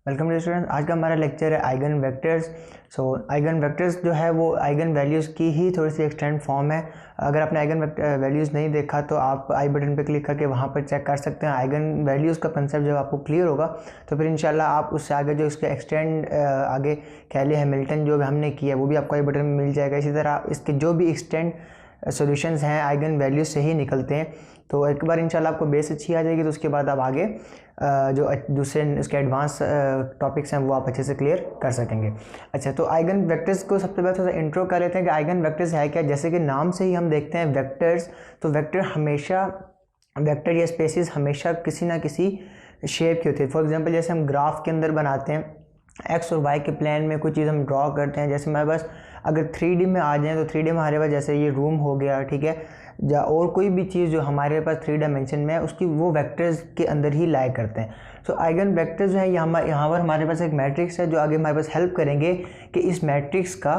Welcome to student. आज का हमारा लेक्चर है आइगन वेक्टर्स। आइगन वेक्टर्स जो है वो आइगन वैल्यूज़ की ही थोड़ी सी एक्सटेंड फॉर्म है। अगर आपने आइगन वैल्यूज़ नहीं देखा तो आप आई बटन पे क्लिक करके वहाँ पर चेक कर सकते हैं। आइगन वैल्यूज़ का कंसेप्ट जब आपको क्लियर होगा तो फिर इंशाल्लाह आप उससे आगे जो इसके एक्सटेंड आगे कैले हैमिल्टन जो हमने किया है वो भी आपको आई बटन में मिल जाएगा। इसी तरह इसके जो भी एक्सटेंड सॉल्यूशंस हैं आइगन वैल्यूज से ही निकलते हैं। तो एक बार इंशाल्लाह आपको बेस अच्छी आ जाएगी तो उसके बाद आप आगे जो दूसरे इसके एडवांस टॉपिक्स हैं वो आप अच्छे से क्लियर कर सकेंगे। अच्छा, तो आइगन वेक्टर्स को सबसे पहले थोड़ा सा इंट्रो कर लेते हैं कि आइगन वेक्टर्स है क्या। जैसे कि नाम से ही हम देखते हैं वेक्टर्स, तो वेक्टर हमेशा वेक्टर या स्पेसिस हमेशा किसी ना किसी शेप की होती है। फॉर एग्जांपल जैसे हम ग्राफ के अंदर बनाते हैं, एक्स और वाई के प्लेन में कोई चीज़ हम ड्रॉ करते हैं। जैसे हमारे पास अगर 3D में आ जाए तो 3D में हमारे पास जैसे ये रूम हो गया, ठीक है, या और कोई भी चीज़ जो हमारे पास 3 डायमेंशन में है उसकी वो वेक्टर्स के अंदर ही लाई करते हैं। सो आइगन वेक्टर्स जो है यहाँ पर हमारे पास एक मैट्रिक्स है जो आगे हमारे पास हेल्प करेंगे कि इस मैट्रिक्स का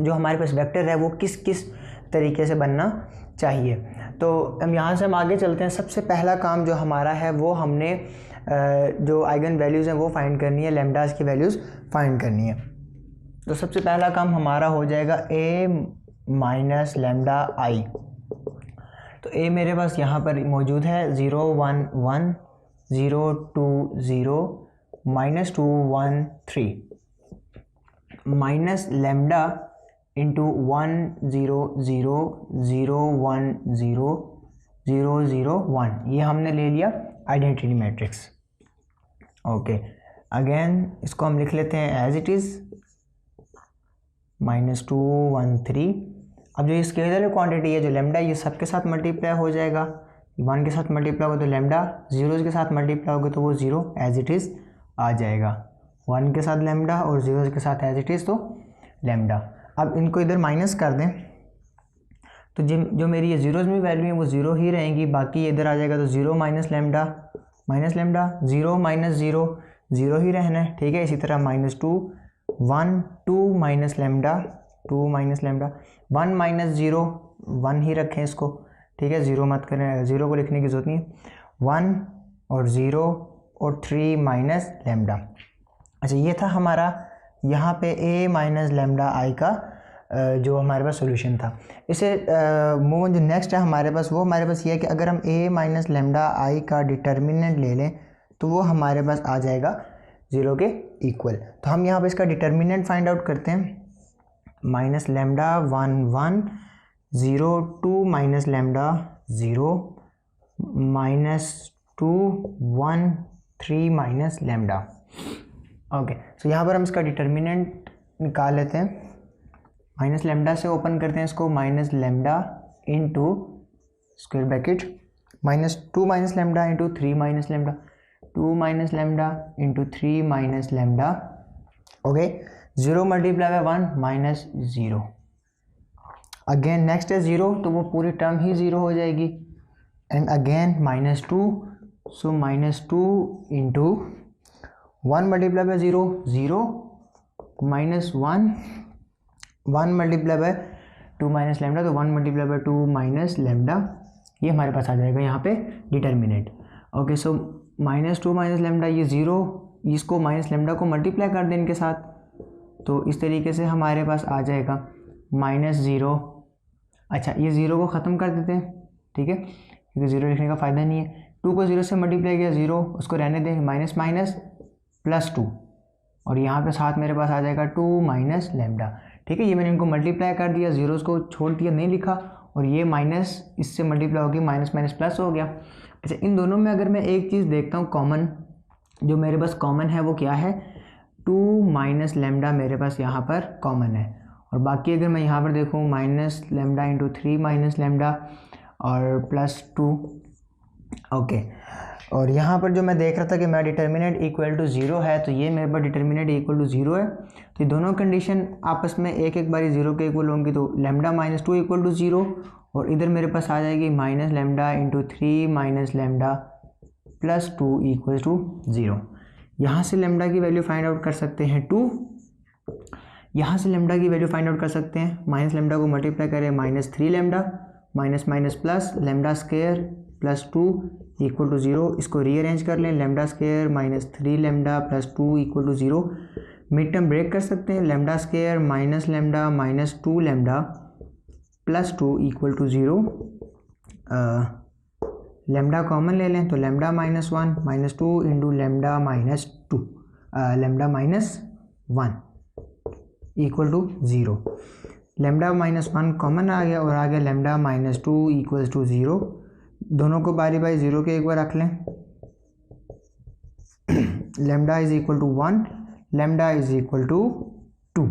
जो हमारे पास वेक्टर है वो किस किस तरीके से बनना चाहिए। तो हम आगे चलते हैं। सबसे पहला काम जो हमारा है वो हमने जो आइगन वैल्यूज़ हैं वो फाइंड करनी है, लैम्डास की वैल्यूज़ फाइंड करनी है। तो सबसे पहला काम हमारा हो जाएगा a माइनस लैम्डा आई। तो a मेरे पास यहाँ पर मौजूद है 0 1 1 0 2 0 माइनस 2 1 3 माइनस लैम्डा इंटू 1 0 0 0 1 0 0 0 1। ये हमने ले लिया आइडेंटिटी मैट्रिक्स। ओके, अगेन इसको हम लिख लेते हैं एज इट इज़ -2 1 3। अब जो ये स्केलर क्वांटिटी है जो लैम्डा, ये सबके साथ मल्टीप्लाई हो जाएगा। 1 के साथ मल्टीप्लाई होगा तो लैम्डा, 0 के साथ मल्टीप्लाई होगा तो वो 0 एज इट इज़ आ जाएगा। 1 के साथ लैम्डा और 0 के साथ एज इट इज़ तो लैम्डा। अब इनको इधर माइनस कर दें तो जो मेरी ये जीरोज़ में वैल्यू है वो 0 ही रहेंगी, बाकी इधर आ जाएगा तो 0 माइनस लैम्डा 0 माइनस 0 0 ही रहना है, ठीक है। इसी तरह -2 1 2 minus lambda 2 minus lambda 1 minus 0 1 ही रखें इसको, ठीक है, 0 मत करें, 0 को लिखने की जरूरत नहीं है। 1 और 0 और 3 माइनस लैम्डा। अच्छा, ये था हमारा यहाँ पे a माइनस लैम्डा आई का जो हमारे पास सॉल्यूशन था। इसे मूव जो नेक्स्ट है हमारे पास वो हमारे पास ये है कि अगर हम a माइनस लैम्डा आई का डिटर्मिनेंट ले लें तो वो हमारे पास आ जाएगा 0 के इक्वल। तो हम यहाँ पे इसका डिटर्मिनेंट फाइंड आउट करते हैं। Minus lambda 1 1 0 2 minus lambda 0 -2 1 3 minus lambda. Okay, तो यहाँ पर हम इसका डिटर्मिनेंट निकाल लेते हैं। माइनस लैम्डा से ओपन करते हैं इसको, minus lambda into square bracket -2 minus lambda into 3 minus lambda 2 minus lambda into 3 minus lambda. Okay, 0 multiply by 1 minus 0। Again next है 0 तो वो पूरी टर्म ही 0 हो जाएगी। And again -2, so -2 into 1 multiply by 0 0 minus 1 multiply by 2 minus lambda, तो 1 multiply by 2 minus lambda. ये हमारे पास आ जाएगा यहाँ पे डिटर्मिनेंट। ओके, सो -2 माइनस लैम्डा, ये 0, इसको माइनस लैम्डा को मल्टीप्लाई कर दें इनके साथ, तो इस तरीके से हमारे पास आ जाएगा -0। अच्छा, ये 0 को ख़त्म कर देते हैं, ठीक है, क्योंकि 0 लिखने का फ़ायदा नहीं है। 2 को 0 से मल्टीप्लाई किया 0, उसको रहने दें, माइनस माइनस +2, और यहाँ पे साथ मेरे पास आ जाएगा 2 माइनस लैम्डा, ठीक है। ये मैंने इनको मल्टीप्लाई कर दिया, 0 को छोड़ दिया, नहीं लिखा, और ये माइनस इससे मल्टीप्लाई हो गया, माइनस माइनस प्लस हो गया। अच्छा, इन दोनों में अगर मैं एक चीज़ देखता हूँ कॉमन, जो मेरे पास कॉमन है वो क्या है, 2 माइनस लैम्डा मेरे पास यहाँ पर कॉमन है। और बाकी अगर मैं यहाँ पर देखूँ minus lambda into 3 minus lambda और +2। ओके, और यहाँ पर जो मैं देख रहा था कि मेरा डिटर्मिनेंट इक्वल टू 0 है, तो ये मेरे पास डिटर्मिनेंट इक्वल टू 0 है। तो ये दोनों कंडीशन आपस में एक बारी 0 के इक्वल होंगी, तो लैम्डा -2 इक्वल टू 0, और इधर मेरे पास आ जाएगी minus lambda into 3 minus lambda +2 equal to 0। यहाँ से लैम्डा की वैल्यू फाइंड आउट कर सकते हैं 2, यहाँ से लैम्डा की वैल्यू फाइंड आउट कर सकते हैं, माइनस लैम्डा को मल्टीप्लाई करें -3 lambda minus minus plus lambda square +2 equal to 0, इसको रीअरेंज कर लें, lambda square minus 3 lambda plus 2 equal to 0, mid term break कर सकते हैं, lambda square minus lambda minus 2 lambda plus 2 equal to 0, lambda common ले लें तो lambda minus 1 minus 2 into lambda minus 2 lambda minus 1 equal to 0, lambda minus 1 common आ गया और आ गया lambda minus 2 equals to 0, दोनों को बारी बारी 0 के एक बार रख लें, lambda is equal to 1, lambda is equal to 2।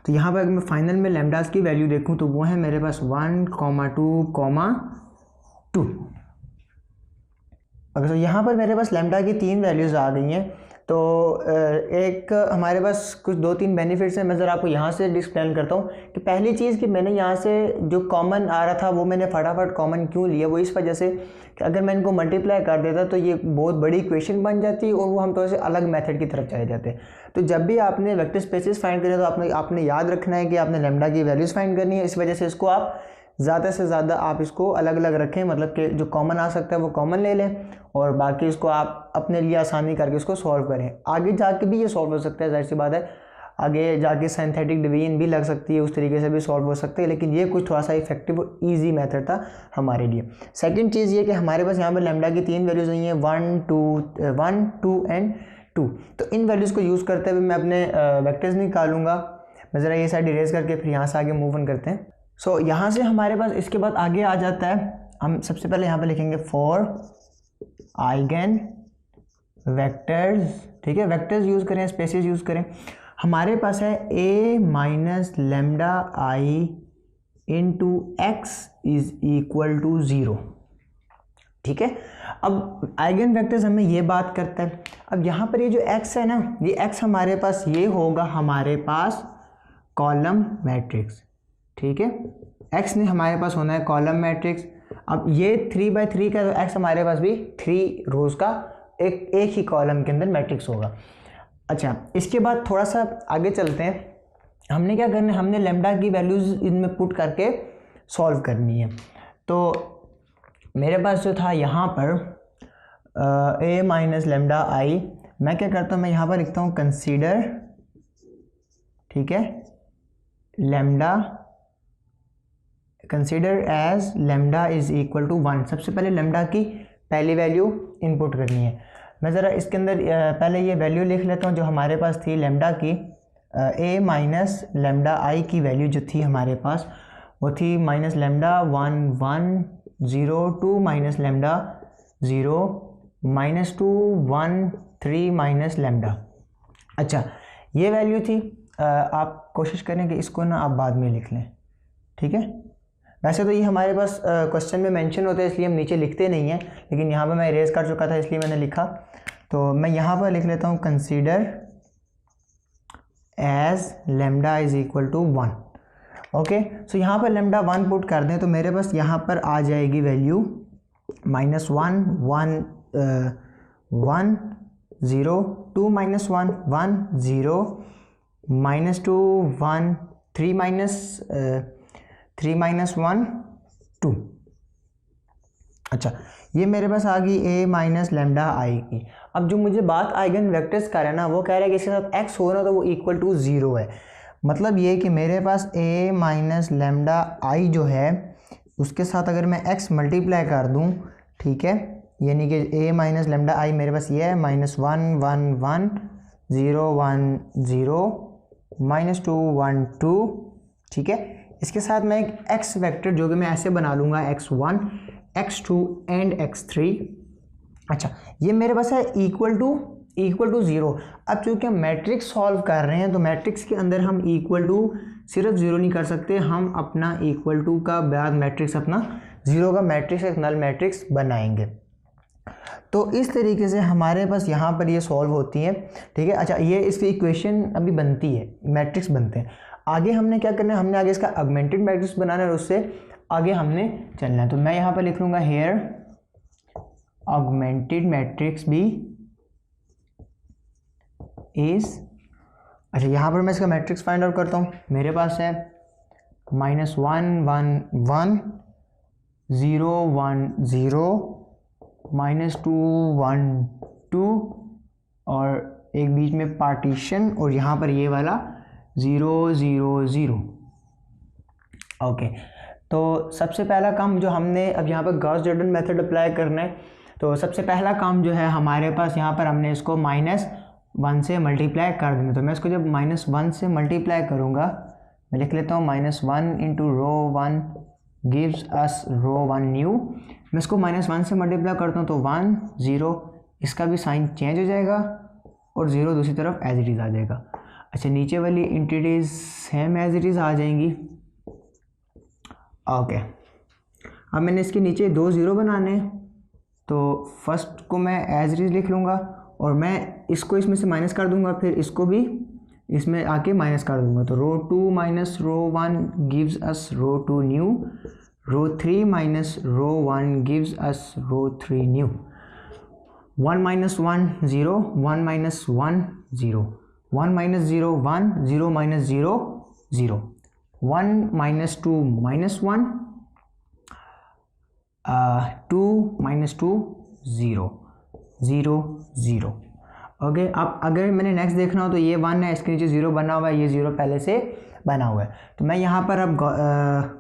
तो यहाँ पर अगर मैं फाइनल में लेमडास की वैल्यू देखूँ तो वो है मेरे पास 1, 2, 2। अगर तो यहाँ पर मेरे पास लेमडा की 3 वैल्यूज़ आ गई हैं, तो एक हमारे पास कुछ 2-3 बेनिफिट्स हैं। मैं ज़रा आपको यहाँ से एक्सप्लेन करता हूँ कि पहली चीज़ कि मैंने यहाँ से जो कॉमन आ रहा था वो मैंने फटाफट कॉमन क्यों लिया, वो इस वजह से कि अगर मैं इनको मल्टीप्लाई कर देता तो ये बहुत बड़ी इक्वेशन बन जाती और वो हम थोड़े से अलग मेथड की तरफ चले जाते। तो जब भी आपने वेक्टर स्पेसेस फाइंड करें तो आपने याद रखना है कि आपने लेमडा की वैल्यूज़ फाइंड करनी है। इस वजह से इसको आप ज़्यादा से ज़्यादा आप इसको अलग अलग रखें, मतलब कि जो कॉमन आ सकता है वो कॉमन ले लें और बाकी इसको आप अपने लिए आसानी करके इसको सॉल्व करें। आगे जाके भी ये सॉल्व हो सकता है, जाहिर सी बात है, आगे जाके सिंथेटिक डिवीजन भी लग सकती है, उस तरीके से भी सॉल्व हो सकते हैं, लेकिन ये कुछ थोड़ा सा इफेक्टिव और ईजी मेथड था हमारे लिए। सेकंड चीज़ ये कि हमारे पास यहाँ पर लेमडा की 3 वैल्यूज़ नहीं है, 1, 2 एंड 2। तो इन वैल्यूज़ को यूज़ करते हुए मैं अपने वेक्टर्स निकालूंगा। मैं ज़रा ये साइड इरेज करके फिर यहाँ से आगे मूव ऑन करते हैं। सो यहाँ से हमारे पास इसके बाद आगे आ जाता है, हम सबसे पहले यहाँ पे लिखेंगे फॉर आइगन वेक्टर्स। ठीक है, वेक्टर्स यूज़ करें, स्पेसेस यूज़ करें। हमारे पास है a minus lambda I into X is equal to 0। ठीक है, अब आइगन वेक्टर्स हमें ये बात करता है। अब यहाँ पर ये जो x है ना, ये x हमारे पास ये होगा हमारे पास कॉलम मैट्रिक्स। ठीक है, x ने हमारे पास होना है कॉलम मैट्रिक्स। अब ये 3/3 का तो x हमारे पास भी 3 रोज का एक ही कॉलम के अंदर मैट्रिक्स होगा। अच्छा, इसके बाद थोड़ा सा आगे चलते हैं। हमने क्या करना है, हमने लेमडा की वैल्यूज़ इनमें पुट करके सॉल्व करनी है। तो मेरे पास जो था यहाँ पर a माइनस लेमडा आई, मैं क्या करता हूँ, मैं यहाँ पर लिखता हूँ कंसीडर, ठीक है, lambda consider as lambda is equal to 1। सबसे पहले लेमडा की पहली वैल्यू इनपुट करनी है। मैं ज़रा इसके अंदर पहले ये वैल्यू लिख लेता हूँ जो हमारे पास थी लेमडा की, a माइनस लेमडा आई की वैल्यू जो थी हमारे पास वो थी minus lambda 1, 1, 0, 2 minus lambda 0, minus 2, 1, 3 minus lambda. अच्छा, ये वैल्यू थी। आप कोशिश करें कि इसको ना आप बाद में लिख लें। ठीक है, वैसे तो ये hमारे पास क्वेश्चन में मेंशन होता है इसलिए हम नीचे लिखते नहीं हैं, लेकिन यहाँ पर मैं इरेज कर चुका था इसलिए मैंने लिखा। तो मैं यहाँ पर लिख लेता हूँ consider as lambda is equal to 1। Okay, so यहाँ पर लेमडा 1 पुट कर दें तो मेरे पास यहाँ पर आ जाएगी वैल्यू -1, 1, 1, 0, 2 माइनस 1, 1, 0, -2, 1, 3 माइनस 1, 2। अच्छा, ये मेरे पास आ गई a माइनस लेमडा आई की। अब जो मुझे बात आइगन वेक्टर्स का है ना, वो कह रहा है कि इसके साथ x हो ना तो वो इक्वल टू 0 है। मतलब ये कि मेरे पास a माइनस लेमडा आई जो है उसके साथ अगर मैं x मल्टीप्लाई कर दूं, ठीक है, यानी कि a माइनस लेमडा आई मेरे पास ये है -1, 1, 1, 0, 1, 0, -2, 1, 2। ठीक है, इसके साथ मैं एक x वेक्टर जो कि मैं ऐसे बना लूँगा x1, x2 एंड x3। अच्छा, ये मेरे पास है इक्वल टू 0। अब चूँकि हम मैट्रिक्स सॉल्व कर रहे हैं तो मैट्रिक्स के अंदर हम इक्वल टू सिर्फ 0 नहीं कर सकते, हम अपना इक्वल टू का बाद मैट्रिक्स अपना 0 का मैट्रिक्स एक नल मैट्रिक्स बनाएंगे। तो इस तरीके से हमारे पास यहाँ पर ये सॉल्व होती है। ठीक है, अच्छा, ये इसकी इक्वेशन अभी बनती है, मैट्रिक्स बनते हैं। आगे हमने क्या करना है, हमने आगे इसका ऑगमेंटेड मैट्रिक्स बनाना है और उससे आगे हमने चलना है। तो मैं यहाँ पर लिख लूँगा हेयर ऑगमेंटेड मैट्रिक्स भी इज। अच्छा, यहाँ पर मैं इसका मैट्रिक्स फाइंड आउट करता हूँ। मेरे पास है -1, 1, 1, 0, 1, 0, -2 1 2 और एक बीच में पार्टीशन और यहाँ पर ये वाला 0 0 0। ओके, तो सबसे पहला काम जो हमने अब यहाँ पर गॉस जॉर्डन मेथड अप्लाई करना है, तो सबसे पहला काम जो है हमारे पास यहाँ पर हमने इसको -1 से मल्टीप्लाई कर देना। तो मैं इसको जब -1 से मल्टीप्लाई करूँगा, मैं लिख लेता हूँ -1 इंटू रो 1 गिव्स अस रो 1 न्यू। मैं इसको -1 से मल्टीप्लाई करता हूँ तो 1 0, इसका भी साइन चेंज हो जाएगा और 0 दूसरी तरफ एज इट इज़ आ जाएगा। अच्छा, नीचे वाली entities same as it is आ जाएंगी। ओके, अब मैंने इसके नीचे 2 0 बनाने हैं, तो फर्स्ट को मैं एज इट इज़ लिख लूँगा और मैं इसको इसमें से माइनस कर दूँगा, फिर इसको भी इसमें आके माइनस कर दूँगा। तो रो 2 माइनस रो 1 गिव्स अस रो 2 न्यू, रो 3 माइनस रो 1 गिव्स अस रो 3 new. 1 minus 1 0, 1 minus 1 0, 1 minus 0 1, 0 minus 0 0, 1 minus 2 minus 1, 2 minus 2 0 0 0। Okay, अब अगर मैंने नेक्स्ट देखना हो तो ये 1 है, इसके नीचे 0 बना हुआ है, ये 0 पहले से बना हुआ है। तो मैं यहाँ पर अब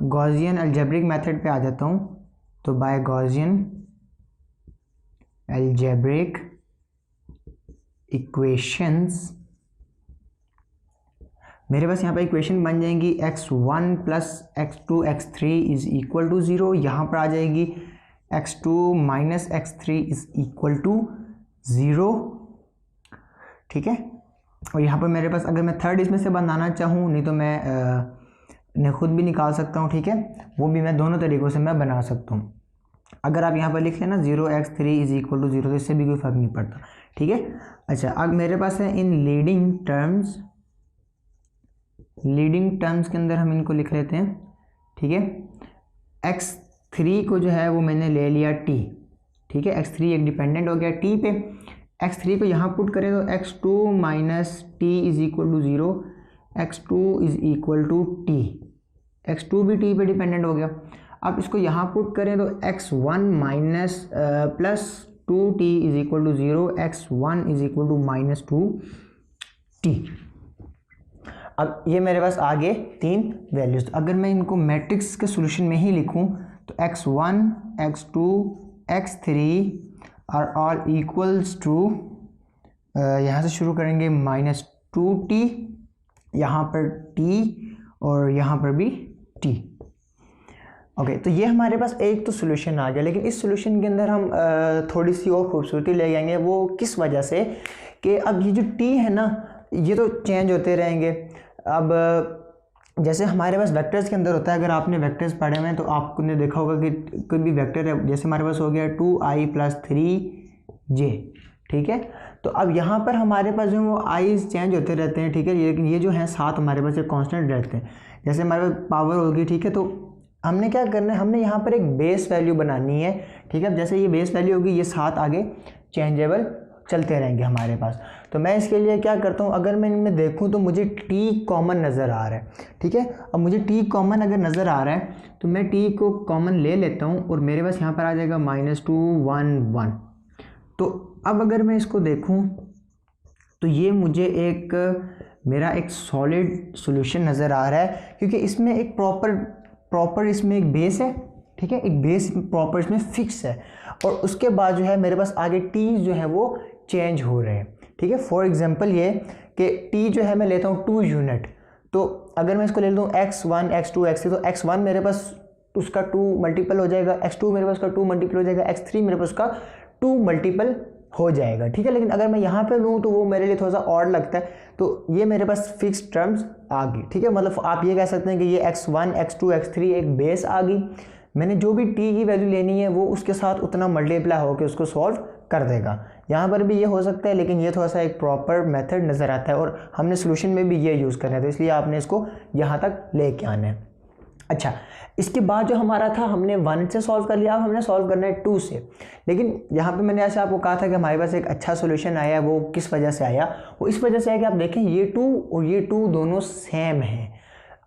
गॉसियन अलजेब्रिक मेथड पे आ जाता हूँ। तो बाय गॉसियन अलजेब्रिक इक्वेशंस मेरे पास यहाँ पर इक्वेशन बन जाएंगी x1 plus x2 x3 is equal to 0। यहाँ पर आ जाएगी x2 minus x3 is equal to 0। ठीक है, और यहाँ पर मेरे पास अगर मैं थर्ड इसमें से बनाना चाहूँ, नहीं तो मैं खुद भी निकाल सकता हूँ। ठीक है, वो भी मैं दोनों तरीक़ों से मैं बना सकता हूँ। अगर आप यहाँ पर लिख लेना 0x3 इज इक्वल टू 0, तो इससे भी कोई फ़र्क नहीं पड़ता। ठीक है, अच्छा, अब मेरे पास है इन लीडिंग टर्म्स के अंदर हम इनको लिख लेते हैं। ठीक है, x3 को जो है वो मैंने ले लिया t। ठीक है, x3 एक डिपेंडेंट हो गया t पे। x3 को यहाँ पुट करें तो x2 minus T is equal to 0, x2 is equal to T, x2 भी t पे डिपेंडेंट हो गया। अब इसको यहाँ पुट करें तो x1 minus plus 2t is equal to 0, x1 is equal to minus 2t। अब ये मेरे पास आगे 3 वैल्यूज। अगर मैं इनको मैट्रिक्स के सॉल्यूशन में ही लिखूं तो x1 x2 x3 are all equals to, यहाँ से शुरू करेंगे -2t, यहाँ पर t और यहाँ पर भी t। ओके, तो ये हमारे पास एक तो सॉल्यूशन आ गया। लेकिन इस सॉल्यूशन के अंदर हम थोड़ी सी और खूबसूरती ले जाएंगे। वो किस वजह से कि अब ये जो t है ना, ये तो चेंज होते रहेंगे। अब जैसे हमारे पास वेक्टर्स के अंदर होता है, अगर आपने वेक्टर्स पढ़े हुए हैं तो आपने देखा होगा कि कोई भी वेक्टर है, जैसे हमारे पास हो गया 2i + 3j। ठीक है, तो अब यहाँ पर हमारे पास जो वो i's चेंज होते रहते हैं। ठीक है, लेकिन ये जो है 7 हमारे पास एक कांस्टेंट रहते हैं। जैसे हमारे पास पावर होगी, ठीक है, तो हमने क्या करना है, हमने यहाँ पर एक बेस वैल्यू बनानी है। ठीक है, जैसे ये बेस वैल्यू होगी, ये 7 आगे चेंजेबल चलते रहेंगे हमारे पास। तो मैं इसके लिए क्या करता हूँ, अगर मैं इनमें देखूँ तो मुझे t कॉमन नज़र आ रहा है। ठीक है, अब मुझे t कॉमन अगर नज़र आ रहा है तो मैं t को कॉमन ले लेता हूँ और मेरे पास यहाँ पर आ जाएगा -2 1 1। तो अब अगर मैं इसको देखूँ तो ये मुझे मेरा एक सॉलिड सॉल्यूशन नज़र आ रहा है, क्योंकि इसमें एक प्रॉपर इसमें एक बेस है। ठीक है, एक बेस प्रॉपर इसमें फिक्स है, और उसके बाद जो है मेरे पास आगे t जो है वो चेंज हो रहे हैं। ठीक है, फॉर एग्जांपल ये कि t जो है मैं लेता हूँ 2 यूनिट। तो अगर मैं इसको ले लूँ x1 x2 x3, तो x1 मेरे पास उसका 2 मल्टीपल हो जाएगा, x2 मेरे पास उसका 2 मल्टीपल हो जाएगा, x3 मेरे पास उसका 2 मल्टीपल हो जाएगा। ठीक है, लेकिन अगर मैं यहाँ पे लूँ तो वो मेरे लिए थोड़ा सा ऑड लगता है। तो ये मेरे पास फिक्स टर्म्स आ गई। ठीक है, मतलब आप ये कह सकते हैं कि ये x1 x2 x3 एक बेस आ गई। मैंने जो भी t की वैल्यू लेनी है वो उसके साथ उतना मल्टीप्लाई होकर उसको सॉल्व कर देगा। यहाँ पर भी ये हो सकता है, लेकिन ये थोड़ा सा एक प्रॉपर मेथड नज़र आता है और हमने सॉल्यूशन में भी ये यूज़ करना है, तो इसलिए आपने इसको यहाँ तक लेके आना है। अच्छा, इसके बाद जो हमारा था, हमने 1 से सॉल्व कर लिया, अब हमने सॉल्व करना है 2 से। लेकिन यहाँ पे मैंने ऐसे आपको कहा था कि हमारे पास एक अच्छा सॉल्यूशन आया है। वो किस वजह से आया? वो इस वजह से आया कि आप देखें ये 2 और ये 2 दोनों सेम हैं।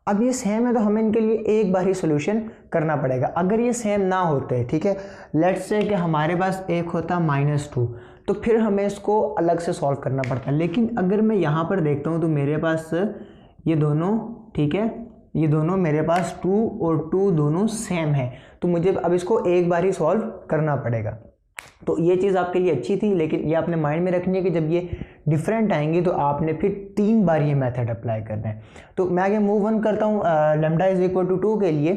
अब ये सेम है तो हमें इनके लिए एक बार ही सॉल्यूशन करना पड़ेगा। अगर ये सेम ना होते, ठीक है, लेट्स से कि हमारे पास एक होता -2, तो फिर हमें इसको अलग से सॉल्व करना पड़ता। लेकिन अगर मैं यहाँ पर देखता हूँ तो मेरे पास ये दोनों, ठीक है, ये दोनों मेरे पास 2 और 2 दोनों सेम है, तो मुझे अब इसको एक बार ही सॉल्व करना पड़ेगा। तो ये चीज़ आपके लिए अच्छी थी, लेकिन ये आपने माइंड में रखनी है कि जब ये डिफरेंट आएंगी तो आपने फिर 3 बार ये मेथड अप्लाई करना है। तो मैं आगे मूव ऑन करता हूँ लैम्डा इज इक्वल टू 2 के लिए।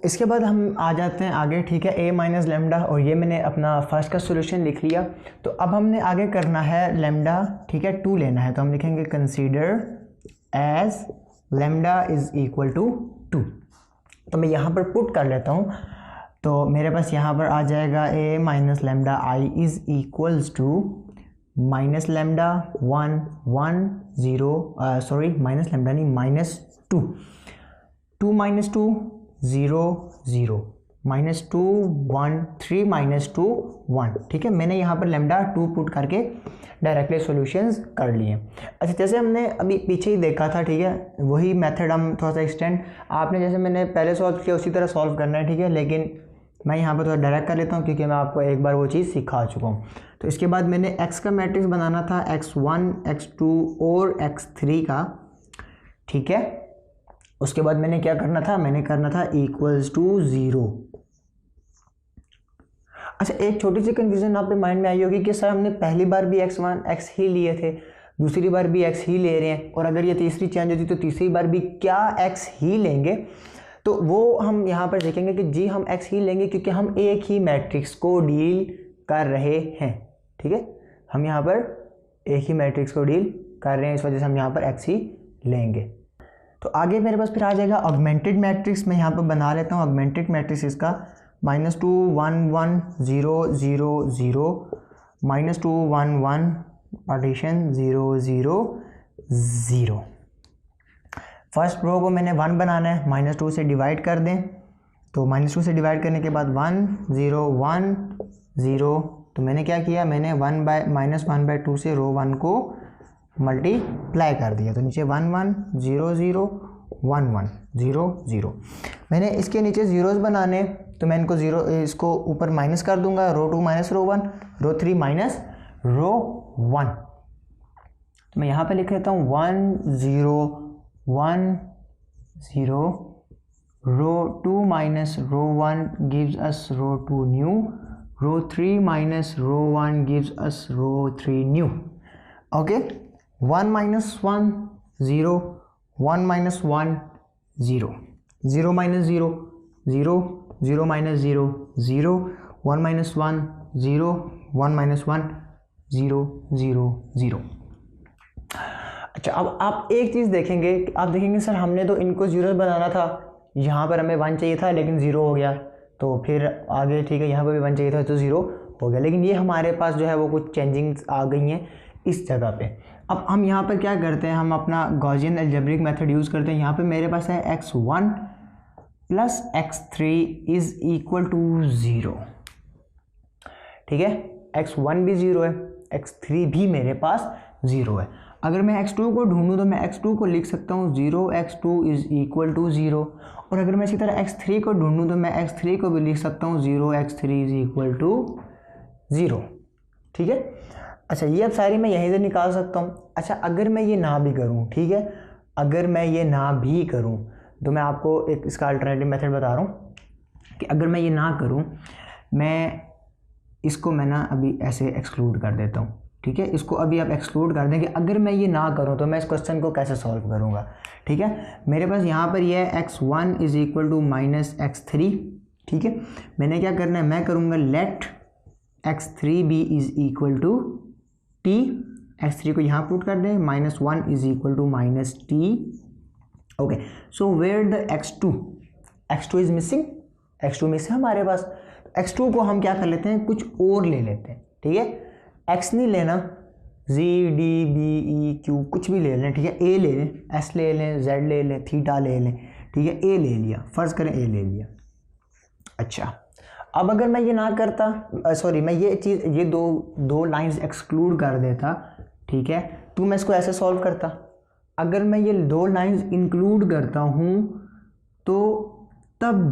इसके बाद हम आ जाते हैं आगे, ठीक है, a माइनस लैम्डा, और ये मैंने अपना फर्स्ट का सोल्यूशन लिख लिया। तो अब हमने आगे करना है लैम्डा, ठीक है, 2 लेना है, तो हम लिखेंगे consider as lambda is equal to 2। तो मैं यहाँ पर पुट कर लेता हूँ, तो मेरे पास यहाँ पर आ जाएगा a minus lambda I is equals to minus lambda 1 1 0 sorry minus lambda नहीं -2 2 -2 0 0 -2 1 3 -2 1, ठीक है। मैंने यहाँ पर लैम्डा 2 पुट करके डायरेक्टली सॉल्यूशंस कर लिए। अच्छा, जैसे हमने अभी पीछे ही देखा था, ठीक है, वही मेथड हम थोड़ा सा एक्सटेंड, आपने जैसे मैंने पहले सॉल्व किया उसी तरह सॉल्व करना है, ठीक है, लेकिन मैं यहाँ पर थोड़ा डायरेक्ट कर लेता हूँ क्योंकि मैं आपको एक बार वो चीज़ सिखा चुका हूँ। तो इसके बाद मैंने x का मैट्रिक्स बनाना था, x1 x2 और x3 का, ठीक है। उसके बाद मैंने क्या करना था, मैंने करना था इक्वल्स टू 0। अच्छा, एक छोटी सी कन्फ्यूजन आपके माइंड में आई होगी कि सर हमने पहली बार भी x ही लिए थे, दूसरी बार भी x ही ले रहे हैं, और अगर ये तीसरी चेंज होती तो तीसरी बार भी क्या x ही लेंगे? तो वो हम यहाँ पर देखेंगे कि जी हम x ही लेंगे क्योंकि हम एक ही मैट्रिक्स को डील कर रहे हैं, ठीक है, हम यहाँ पर एक ही मैट्रिक्स को डील कर रहे हैं, इस वजह से हम यहाँ पर x ही लेंगे। तो आगे मेरे पास फिर आ जाएगा ऑगमेंटेड मैट्रिक्स। मैं यहाँ पर बना लेता हूँ ऑगमेंटेड मैट्रिक्स इसका -2 1 1 0 0 0 -2 1 1 पार्टीशन 0 0 0। फर्स्ट रो को मैंने 1 बनाना है, -2 से डिवाइड कर दें, तो -2 से डिवाइड करने के बाद 1 0 1 0, तो मैंने क्या किया, मैंने -1/2 से रो 1 को मल्टीप्लाई कर दिया, तो नीचे 1 1 0 0 1 1 0 0। मैंने इसके नीचे जीरोस बनाने, तो मैं इनको इसको ऊपर माइनस कर दूंगा, रो 2 माइनस रो 1, रो 3 माइनस रो 1। तो मैं यहाँ पे लिख लेता हूँ 1 0 1 0, रो 2 माइनस row 1 gives us row 2 new, row 3 माइनस row 1 gives us row 3 new. Okay, 1 minus 1 0, 1 minus 1 0, 0 minus 0 0, 0 minus 0 0, 1 minus 1 0, 1 minus 1 0 0 0। अच्छा, अब आप एक चीज़ देखेंगे, आप देखेंगे सर हमने तो इनको जीरो बनाना था, यहाँ पर हमें 1 चाहिए था लेकिन 0 हो गया, तो फिर आगे ठीक है यहाँ पर भी 1 चाहिए था तो 0 हो गया, लेकिन ये हमारे पास जो है वो कुछ चेंजिंग्स आ गई हैं इस जगह पे। अब हम यहाँ पर क्या करते हैं, हम अपना गॉसियन अलजेब्रिक मेथड यूज़ करते हैं। यहाँ पे मेरे पास है x1 plus x3 is equal to 0, ठीक है, x1 भी 0 है, x3 भी मेरे पास 0 है। अगर मैं x2 को ढूंढूं तो मैं x2 को लिख सकता हूँ 0x2 इज इक्वल टू 0, और अगर मैं इसी तरह x3 को ढूंढूं तो मैं x3 को भी लिख सकता हूँ 0x3 इज इक्वल टू 0, ठीक है। अच्छा, ये अब सारी मैं यहीं से निकाल सकता हूँ। अच्छा, अगर मैं ये ना भी करूँ, ठीक है, अगर मैं ये ना भी करूँ तो मैं आपको एक इसका अल्टरनेटिव मेथड बता रहा हूँ कि अगर मैं ये ना करूँ, मैं इसको मैं ना अभी ऐसे एक्सक्लूड कर देता हूँ, ठीक है, इसको अभी आप एक्सक्लूड कर दें कि अगर मैं ये ना करूँ तो मैं इस क्वेश्चन को कैसे सॉल्व करूँगा, ठीक है। मेरे पास यहाँ पर ये है x1 is equal to minus x3, ठीक है। मैंने क्या करना है, मैं करूँगा let x3 be is equal to t, x3 को यहाँ पुट कर दें, -1 is equal to minus t। Okay, so where the x2 is missing, x2 miss है हमारे पास, x2 को हम क्या कर लेते हैं, कुछ और ले लेते हैं, ठीक है, x नहीं लेना, z d b e q कुछ भी ले लें, ठीक है, a ले लें, s ले लें, z ले लें, थीटा ले लें, ठीक है, a ले लिया, फ़र्ज़ करें a ले लिया। अच्छा, अब अगर मैं ये ना करता, सॉरी मैं ये चीज़ ये दो लाइंस एक्सक्लूड कर देता, ठीक है, तो मैं इसको ऐसे सॉल्व करता। अगर मैं ये 2 लाइंस इंक्लूड करता हूँ तो तब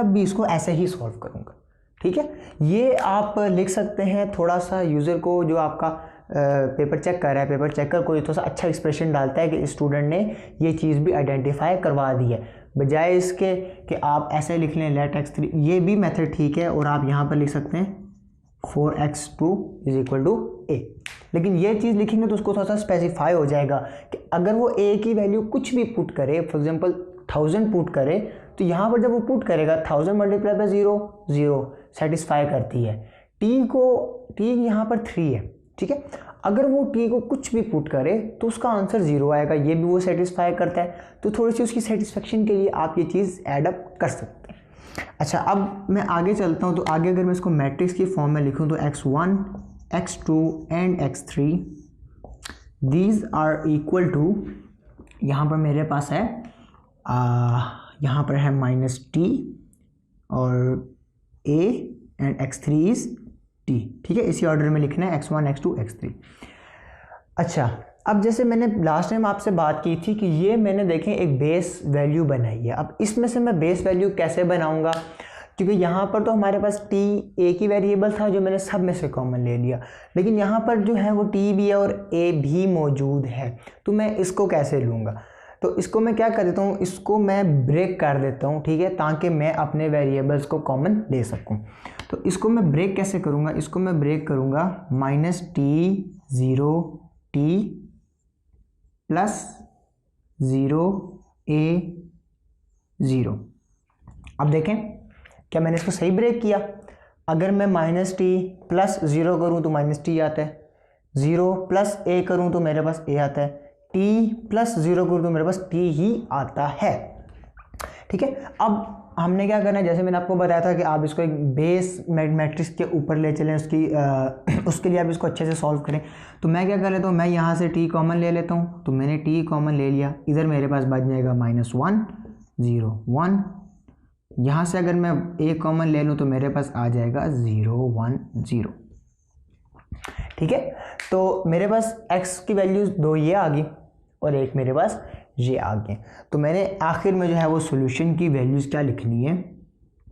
भी इसको ऐसे ही सॉल्व करूँगा। ठीक है, ये आप लिख सकते हैं। थोड़ा सा यूज़र को जो आपका पेपर चेक कर रहा है, पेपर चेकर को थोड़ा सा अच्छा एक्सप्रेशन डालता है कि स्टूडेंट ने ये चीज़ भी आइडेंटिफाई करवा दी है, बजाय इसके कि आप ऐसे लिख लें लेट x3। ये भी मेथड ठीक है, और आप यहाँ पर लिख सकते हैं 4x2 = a। लेकिन ये चीज़ लिखेंगे तो उसको थोड़ा सा स्पेसिफाई हो जाएगा कि अगर वो a की वैल्यू कुछ भी पुट करे, फॉर एग्जांपल 1000 पुट करे, तो यहाँ पर जब वो पुट करेगा 1000 × 0 0 सेटिस्फाई करती है। t यहाँ पर 3 है। ठीक है, अगर वो t को कुछ भी पुट करे तो उसका आंसर 0 आएगा, ये भी वो सेटिस्फाई करता है। तो थोड़ी सी उसकी सेटिस्फेक्शन के लिए आप ये चीज़ ऐडअप कर सकते हैं। अच्छा, अब मैं आगे चलता हूँ। तो आगे अगर मैं इसको मैट्रिक्स की फॉर्म में लिखूँ तो x1 x2 and x3 these are equal to, यहाँ पर मेरे पास है यहाँ पर है -t और a and x3 is t। ठीक है, इसी ऑर्डर में लिखना है x1 x2 x3। अच्छा, अब जैसे मैंने लास्ट टाइम आपसे बात की थी कि ये मैंने देखें एक बेस वैल्यू बनाई है। अब इसमें से मैं बेस वैल्यू कैसे बनाऊंगा, क्योंकि यहाँ पर तो हमारे पास t एक ही वेरिएबल था जो मैंने सब में से कॉमन ले लिया, लेकिन यहाँ पर जो है वो t भी है और a भी मौजूद है। तो मैं इसको कैसे लूँगा, तो इसको मैं क्या कर देता हूँ, इसको मैं ब्रेक कर देता हूँ। ठीक है, ताकि मैं अपने वेरिएबल्स को कॉमन ले सकूँ। तो इसको मैं ब्रेक कैसे करूँगा, इसको मैं ब्रेक करूँगा -t 0t + 0a 0। अब देखें क्या मैंने इसको सही ब्रेक किया। अगर मैं -t + 0 करूँ तो -t आता है, 0 + a करूँ तो मेरे पास a आता है, t + 0 करूँ तो मेरे पास t ही आता है। ठीक है, अब हमने क्या करना है, जैसे मैंने आपको बताया था कि आप इसको एक बेस मैट्रिक्स के ऊपर ले चलें, उसके लिए आप इसको अच्छे से सॉल्व करें। तो मैं क्या कर लेता हूँ, मैं यहाँ से t कॉमन ले लेता हूँ। तो मैंने t कॉमन ले लिया, इधर मेरे पास बच जाएगा -1 0 1। यहाँ से अगर मैं a कॉमन ले लूँ तो मेरे पास आ जाएगा 0 1 0। ठीक है, तो मेरे पास x की वैल्यूज़ 2 ये आ गई और एक मेरे पास ये आ गए। तो मैंने आखिर में जो है वो सोल्यूशन की वैल्यूज़ क्या लिखनी है,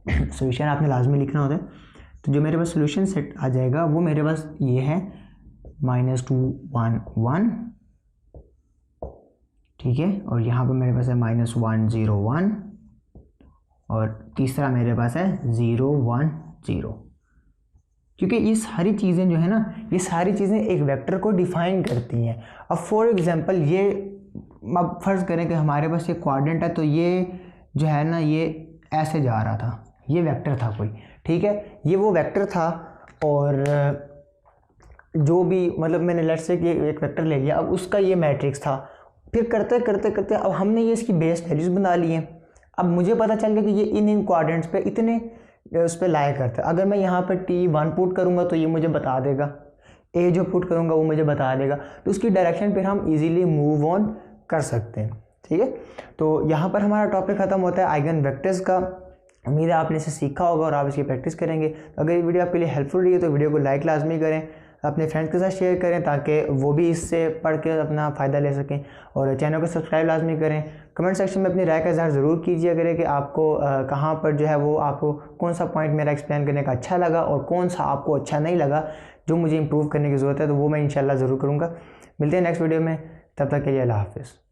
सोल्यूशन आपने लाजमी लिखना होता है। तो जो मेरे पास सोल्यूशन सेट आ जाएगा वो मेरे पास ये है -2 1 1। ठीक है, और यहाँ पर मेरे पास है -1 0 1 और तीसरा मेरे पास है 0 1 0। क्योंकि ये सारी चीज़ें जो है ना, ये सारी चीज़ें एक वेक्टर को डिफाइन करती हैं। अब फॉर एग्जांपल ये, अब फ़र्ज़ करें कि हमारे पास ये क्वाड्रेंट है, तो ये जो है ना ये ऐसे जा रहा था, ये वेक्टर था कोई। ठीक है, ये वो वेक्टर था, और जो भी मतलब मैंने लेट्स से कि एक वेक्टर ले लिया, अब उसका ये मैट्रिक्स था। फिर करते करते करते अब हमने ये इसकी बेस वैल्यूज़ बना ली हैं। अब मुझे पता चल गया कि ये इन क्वाड्रेंट्स पे इतने उस पर लाया करता है। अगर मैं यहाँ पर t1 पुट करूँगा तो ये मुझे बता देगा, a जो पुट करूँगा वो मुझे बता देगा। तो उसकी डायरेक्शन फिर हम इजीली मूव ऑन कर सकते हैं। ठीक है, तो यहाँ पर हमारा टॉपिक ख़त्म होता है आइगन वेक्टर्स का। उम्मीद है आपने इसे सीखा होगा और आप इसकी प्रैक्टिस करेंगे। अगर ये वीडियो आपके लिए हेल्पफुल रही है तो वीडियो को लाइक लाजमी करें, अपने फ्रेंड्स के साथ शेयर करें ताकि वो भी इससे पढ़ के अपना फ़ायदा ले सकें, और चैनल को सब्सक्राइब लाजमी करें। कमेंट सेक्शन में अपनी राय का इज़हार ज़रूर कीजिए करें कि आपको कहाँ पर जो है वो आपको कौन सा पॉइंट मेरा एक्सप्लेन करने का अच्छा लगा और कौन सा आपको अच्छा नहीं लगा, जो मुझे इंप्रूव करने की ज़रूरत है, तो वो मैं इंशाल्लाह ज़रूर करूँगा। मिलते हैं नेक्स्ट वीडियो में, तब तक के लिए अल्लाह हाफ़िज़।